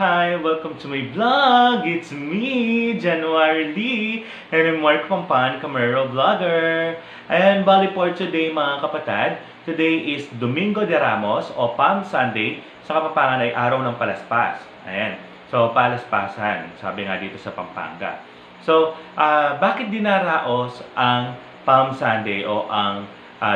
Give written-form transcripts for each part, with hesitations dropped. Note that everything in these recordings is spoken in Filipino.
Hi! Welcome to my vlog! It's me, January Lee, and I'm Mark Pampan, Camero Vlogger. And bali for today mga kapatid, today is Domingo de Ramos o Palm Sunday, sa Kapampangan ay araw ng Palaspas. Ayan, so palaspasan, sabi nga dito sa Pampanga. So, bakit dinaraos ang Palm Sunday o ang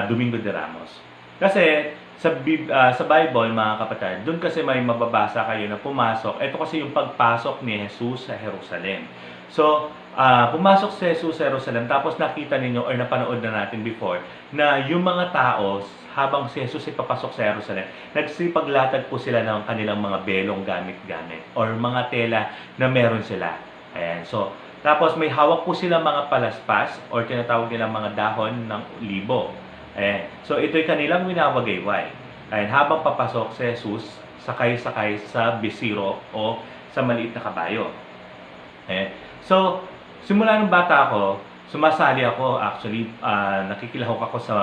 Domingo de Ramos? Kasi sa Bible, mga kapatid, doon kasi may mababasa kayo na pumasok. Ito kasi yung pagpasok ni Jesus sa Jerusalem. So, pumasok si Jesus sa Jerusalem, tapos nakita ninyo or napanood na natin before na yung mga tao, habang si Jesus ay papasok sa Jerusalem, nagsipaglatag po sila ng kanilang mga belong gamit-gamit or mga tela na meron sila. Ayan. So, tapos may hawak po sila mga palaspas or tinatawag nilang mga dahon ng olibo. Ayan. So, ito'y kanilang winawagayway. Ayan. Habang papasok si Jesus, sakay-sakay sa bisiro o sa maliit na kabayo. Ayan. So, simula ng bata ako, sumasali ako actually, nakikilahok ako sa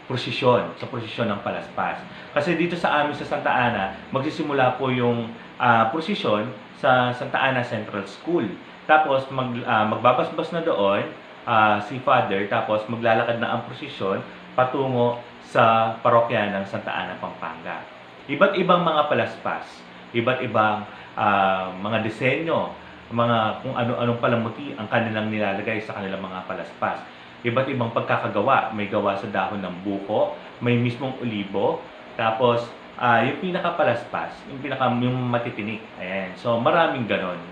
prosesyon ng palaspas. Kasi dito sa amin sa Santa Ana, magsisimula po yung prosesyon sa Santa Ana Central School. Tapos, magbabasbas na doon si Father, tapos maglalakad na ang prosesyon patungo sa parokya ng Santa Ana, Pampanga. Iba't ibang mga palaspas, iba't ibang mga disenyo, mga kung ano-anong palamuti ang kanilang nilalagay sa kanilang mga palaspas. Iba't ibang pagkakagawa, may gawa sa dahon ng buko, may mismong olibo, tapos yung pinaka-palaspas, yung matitinik. Ayan. So maraming ganon,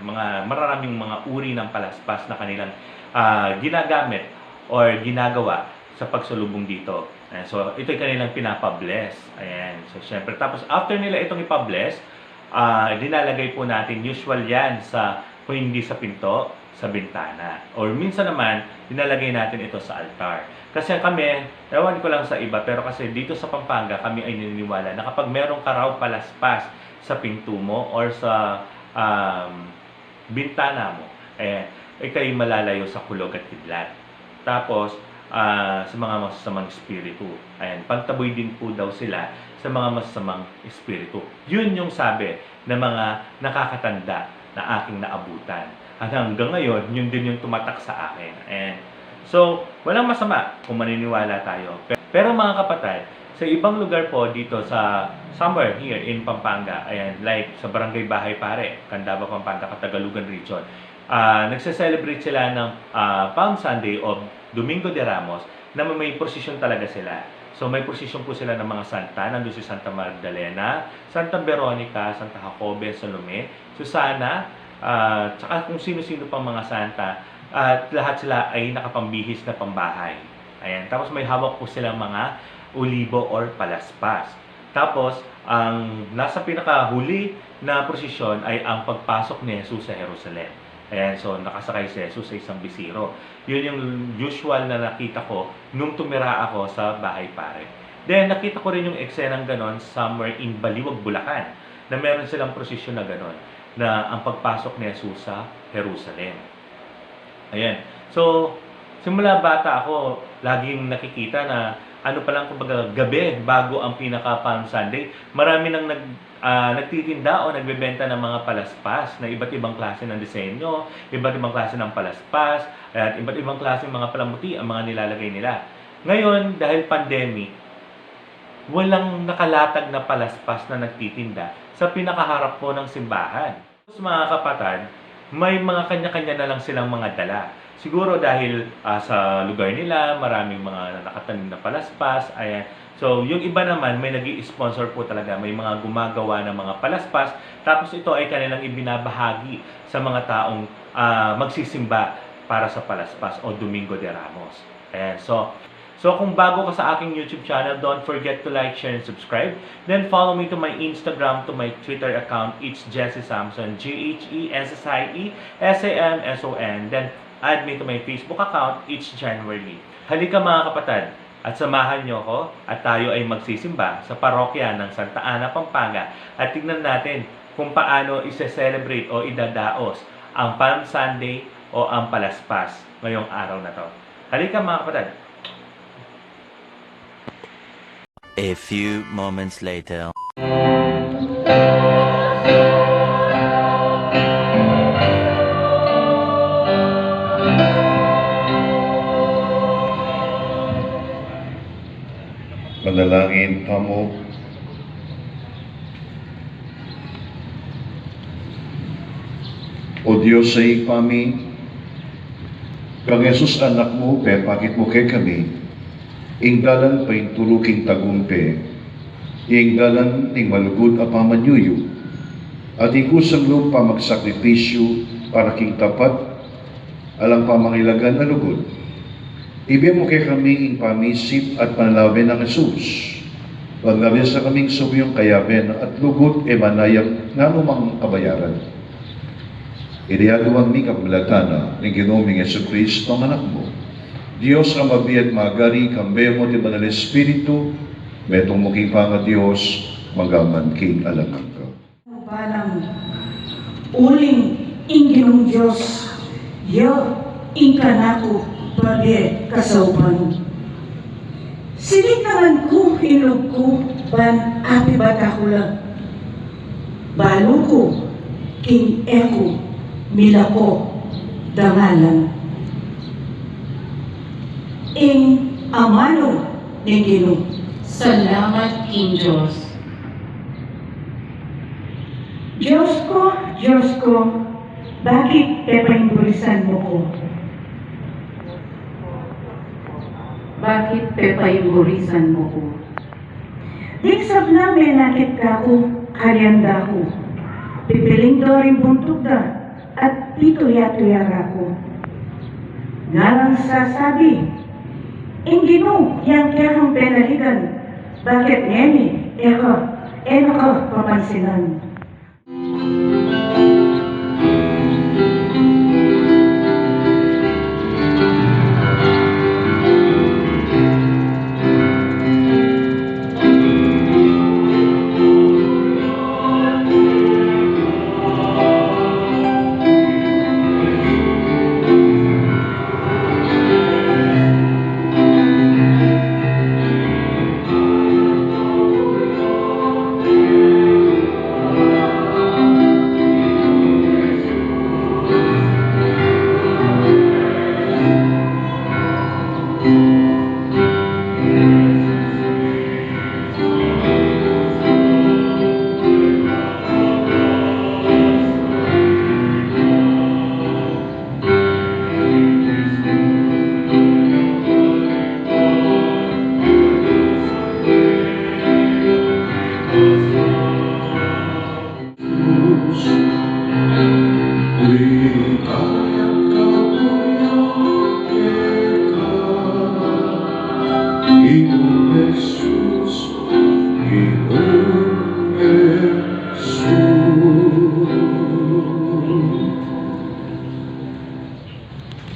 maraming mga uri ng palaspas na kanilang ginagamit or ginagawa sa pagsalubong dito. Ayan. So, ito'y kanilang pinapabless. Ayan. So, syempre. Tapos, after nila itong ipabless, dinalagay po natin, usual yan kung hindi sa pinto, sa bintana. Or minsan naman, dinalagay natin ito sa altar. Kasi kami, ewan ko lang sa iba, pero kasi dito sa Pampanga, kami ay naniniwala na kapag meron ka raw palaspas sa pinto mo or sa bintana mo, ikay malalayo sa kulog at kidlat. Tapos, sa mga masasamang espiritu. Ayan, pagtaboy din po daw sila sa mga masasamang espiritu. Yun yung sabi ng mga nakakatanda na aking naabutan. At hanggang ngayon, yun din yung tumatak sa akin. Ayan. So, walang masama kung maniniwala tayo. Pero mga kapatid, sa ibang lugar po dito sa somewhere here in Pampanga, ayan, like sa Barangay Bahay Pare, Candaba, Pampanga, Catagalugan Region, nagse-celebrate sila ng Palm Sunday o Domingo de Ramos na may prosesyon talaga sila. So may prosesyon po sila ng mga santa. Nandun si Santa Magdalena, Santa Veronica, Santa Jacobe, Salome, Susana, tsaka kung sino-sino pang mga santa. At lahat sila ay nakapambihis na pambahay. Ayan. Tapos may hawak po silang mga olibo or palaspas. Tapos, ang nasa pinakahuli na prosesyon ay ang pagpasok ni Jesus sa Jerusalem. Ayan, so nakasakay si Jesus sa isang bisiro. Yun yung usual na nakita ko nung tumira ako sa Bahay Pare. Then, nakita ko rin yung eksenang ganon somewhere in Baliwag, Bulacan, na meron silang prosesyon na ganon, na ang pagpasok ni Jesus sa Jerusalem. Ayan. So, simula bata ako, laging nakikita na ano pa lang kumbaga gabi bago ang pinaka Palm Sunday, marami nang nagtitinda o nagbebenta ng mga palaspas na iba't ibang klase ng disenyo, iba't ibang klase ng palaspas, at iba't ibang klase ng mga palamuti ang mga nilalagay nila. Ngayon, dahil pandemic, walang nakalatag na palaspas na nagtitinda sa pinakaharap po ng simbahan. Sa mga kapatid, may mga kanya-kanya na lang silang mga dala. Siguro dahil sa lugar nila, maraming mga nakatanim na palaspas. Ayan. So, yung iba naman, may nag-i-sponsor po talaga. May mga gumagawa ng mga palaspas. Tapos ito ay kanilang ibinabahagi sa mga taong magsisimba para sa palaspas o Domingo de Ramos. Ayan. So kung bago ka sa aking YouTube channel, don't forget to like, share, and subscribe. Then follow me to my Instagram, to my Twitter account. It's Jesse Samson, GHESSIESAMSON. Then add me to my Facebook account. It's January. Halika mga kapatid, at samahan nyo ko at tayo ay magsisimba sa parokya ng Santa Ana, Pampanga. At tignan natin kung paano ise-celebrate o idadaos ang Palm Sunday o ang palaspas ngayong araw na to. Halika mga kapatid. A few moments later. Manalangin pa mo. O Diyos sa ipami, kang Jesus anak mo, pakit mo kay kami, ingdalan pa yung tuluking tagumpe, ingdalan ting malugod a pamanyuyo, at ikusang lupa magsakripisyo para king tapat, alang pamangilagan na lugod. Ibigay mo kay kami ing pamisip at panalawin ng Jesus. Paglabi sa kaming subyong kayaben at lugod e manayang nanumang kabayaran. Iriyaduang ni kapalatana ng Ginoong Jesucristo ang anak mo. Diyos ang mabiyat magari, kambe mo ti Banal Espiritu, metong muking panga Diyos, magaman king alangan ka. Balang uling Ginong Diyos, yo ingkanako bagay kasauban. Sinig naman ko, ilog ko, ban api bata ko lang. Balo ko, king eko, mila ko, dangalan. Ing amano ng Ginoo. Salamat, King Diyos. Diyos ko, bakit pepaimbulisan mo ko? Bakit pepaimburisan mo ko? Diksab na may nakit ka ko, karyanda ko. Pipiling doring buntog da, at pituya-tuyara ko. Ngalang sasabi, Ginoo, yang kayang penaligan, bakit neni, eno ka papansinan.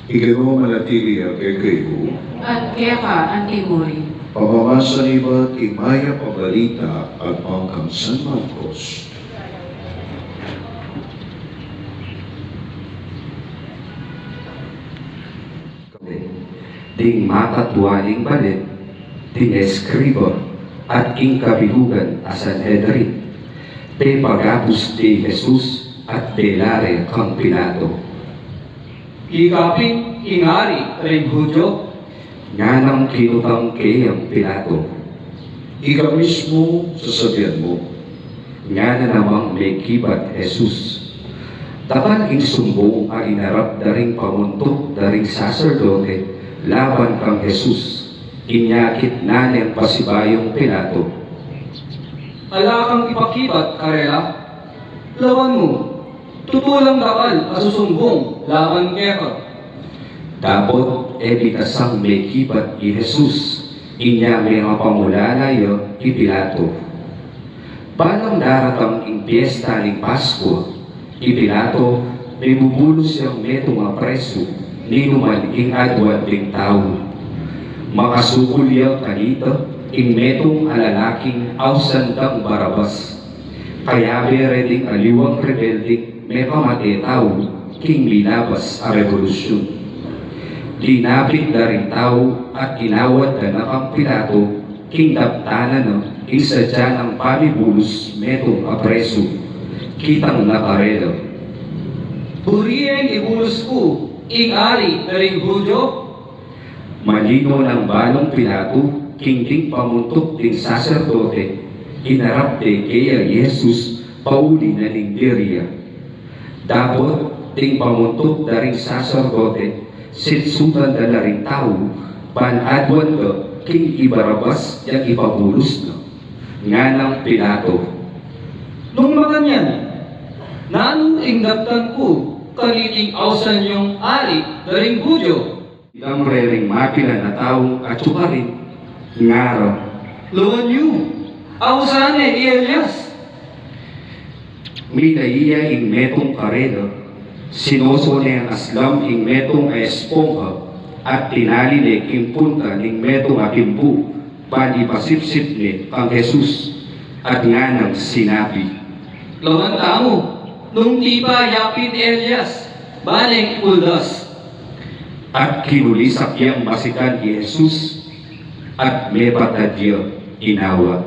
Ikaw manatili ang kayo. At kaya ka ang timuri. Pamamasa iba, timaya pabalita at pangkang San Marcos. Ding matatwaling balit, ding eskriba, at king kabihugan asan Edrin, te pagapus de Jesus at de lare kang Pilato. Ikaping ingari rin Hudyo, Nga nang kinutang kay ang Pilato, Ika mismo sasabihan mo, nga na namang may kibat Jesus. Takan ing sumbong a inarap daring pamuntok daring saserdote, laban kang Jesus, inyakit na niyang pasibayong Pilato. ala kang ipakibat karela, lawan mo, tutulang dakal asusumbong laban keka. Tapos ebitasang may kibat i Jesus, inya may mga pamulalayo i Pilato. Palang daratang ing piyesta ng Pasko, i Pilato may bubulos siyang meto nga preso, ninuman ing adwan ding tao. Makasukul yaw kanito, ing metong alalaking awsandang Barabas. Kaya bereding aliwang rebelding may pamate tao, king linabas a revolusyon. Dinapit na rin tao at inawad na nakang Pilato, king daptanan no, isa dyan ang pamibulus metong apreso, kitang nakarelo. Purieng ibulus ko, ingari na rin Hudyo, Malino ng balong Pilato, king pamuntok ting saserdote, inarap de kaya Jesus pauli na ning diriya. Dabot ting pamuntok daring saserdote, silsutan da ring tao, panadwan do king ibarabas yang ipabulos no. Nga ng Pilato. Nung makanyan, nanu ingdaptan ko kaniting ausan yung ari daring Hudyo. Ang rering mapila na taong atsukarin, ngaro. Lawan yu, ausan Elias. Minaiya ing metong kareno, sinoso niya ang aslam ing metong espongha, at tinali ni king punta ning metong akimbu, panipasipsip ni kang Jesus, at nga nang sinabi. Lawan tamo, nung di pa yapin Elias, baling uldas. At kinulisak yang masikan ni Jesus, at may patadya inawa.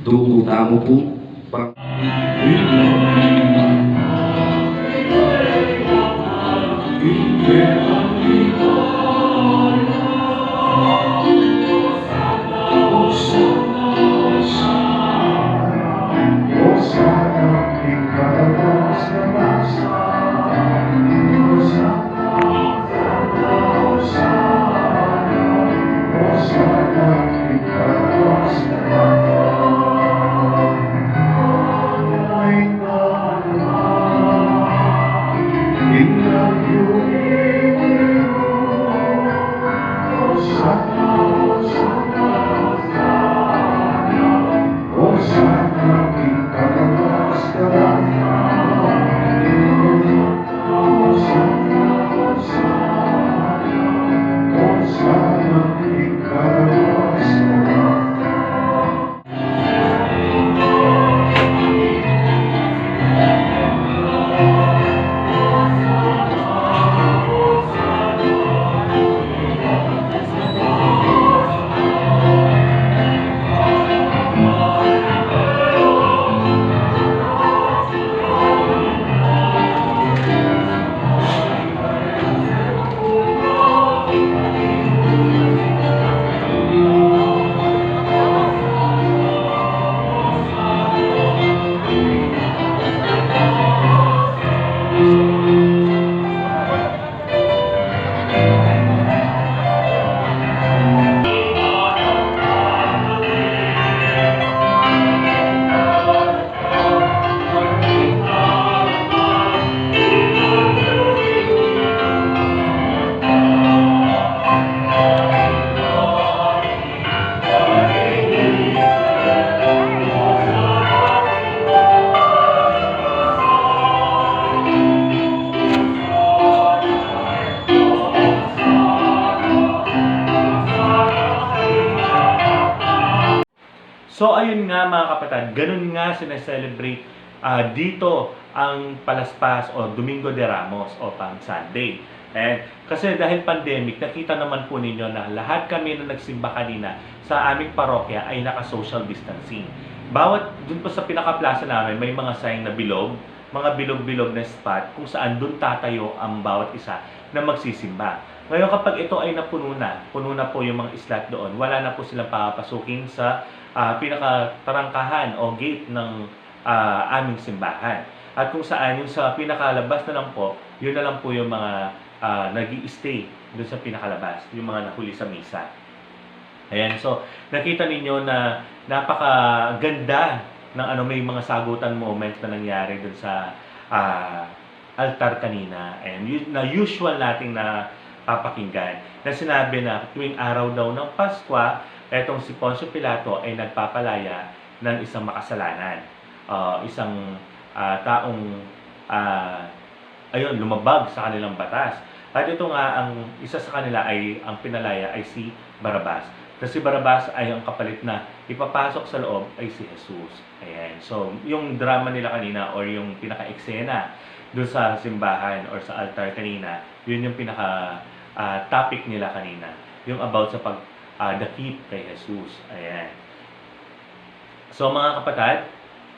Dugo tamo po, pang So ayun nga mga kapatid, ganun nga sineselebrate dito ang Palaspas o Domingo de Ramos o Palm Sunday. And kasi dahil pandemic, nakita naman po ninyo na lahat kami na nagsimba kanina sa aming parokya ay naka-social distancing. Bawat dun po sa pinaka-plaza namin may mga sign na bilog, mga bilog-bilog na spot kung saan dun tatayo ang bawat isa na magsisimba. Ngayon kapag ito ay puno na po yung mga slot doon, wala na po silang papasukin sa pinaka-tarangkahan o gate ng aming simbahan. At kung saan yung sa pinakalabas na lang po, yun na lang po yung mga nag-i-stay doon sa pinakalabas, yung mga nahuli sa misa. Ayan, so nakita ninyo na napakaganda ng may mga sagutan moment na nangyari doon sa altar kanina. And na usual nating na papakinggan na sinabi na tuwing araw daw ng Pasko, etong si Poncio Pilato ay nagpapalaya ng isang makasalanan. Isang taong lumabag sa kanilang batas. At ito nga, ang isa sa kanila ay, ang pinalaya ay si Barabas. Kasi si Barabas ay ang kapalit na ipapasok sa loob ay si Jesus. Ayan. So, yung drama nila kanina or yung pinaka-eksena doon sa simbahan or sa altar kanina, yun yung pinaka-topic nila kanina. Yung about sa pagdakip kay Jesus. Ayan. So, mga kapatid,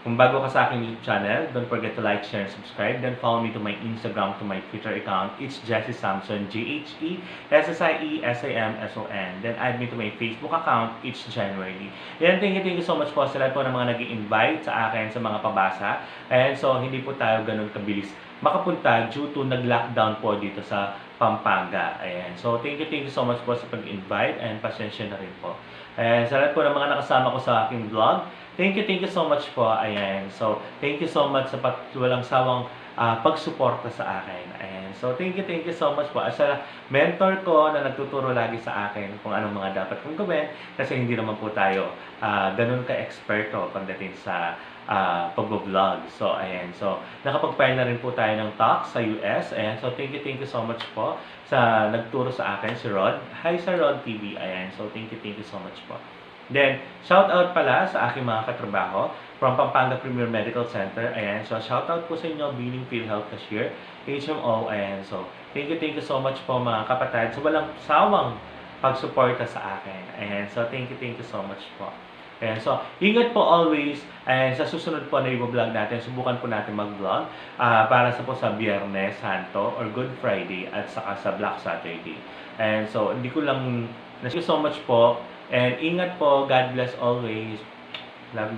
Kung bago ka sa aking YouTube channel, don't forget to like, share, and subscribe. Then follow me to my Instagram, to my Twitter account. It's Jesse Samson, JHESSIESAMSON. Then add me to my Facebook account, it's January. Yan, thank you so much po sa lahat po ng mga nag-i-invite sa akin sa mga pabasa. And so, hindi po tayo ganun kabilis makapunta due to nag-lockdown po dito sa Pampanga. Ayan. So, thank you so much po sa pag-invite and pasensya na rin po. Ayan, sa lahat po ng mga nakasama ko sa aking vlog, thank you so much po. Ayan. So, thank you so much sa walang sawang pagsuporta sa akin. Ayan. So, thank you so much po. At sa mentor ko na nagtuturo lagi sa akin kung anong mga dapat kong gawin kasi hindi naman po tayo ganun ka-eksperto pagdating sa pag-vlog. So, ayan. So, nakapag-file na rin po tayo ng talk sa US. Ayan. So, thank you so much po sa nagturo sa akin, si Rod. Hi sa Rod TV. Ayan. So, thank you so much po. Then, shout out pala sa aking mga katrabaho from Pampanga Premier Medical Center. Ayan. So, shout out po sa inyo, Biling PhilHealth Cashier, HMO. Ayan. So, thank you so much po mga kapatid. So, walang sawang pagsuporta sa akin. Ayan. So, thank you so much po. Ayan, so, ingat po always. And sa susunod po na i-vlog natin, subukan po natin mag-vlog para sa Biyernes Santo or Good Friday at saka sa Black Saturday. And so, thank you so much po. And ingat po. God bless always. Love.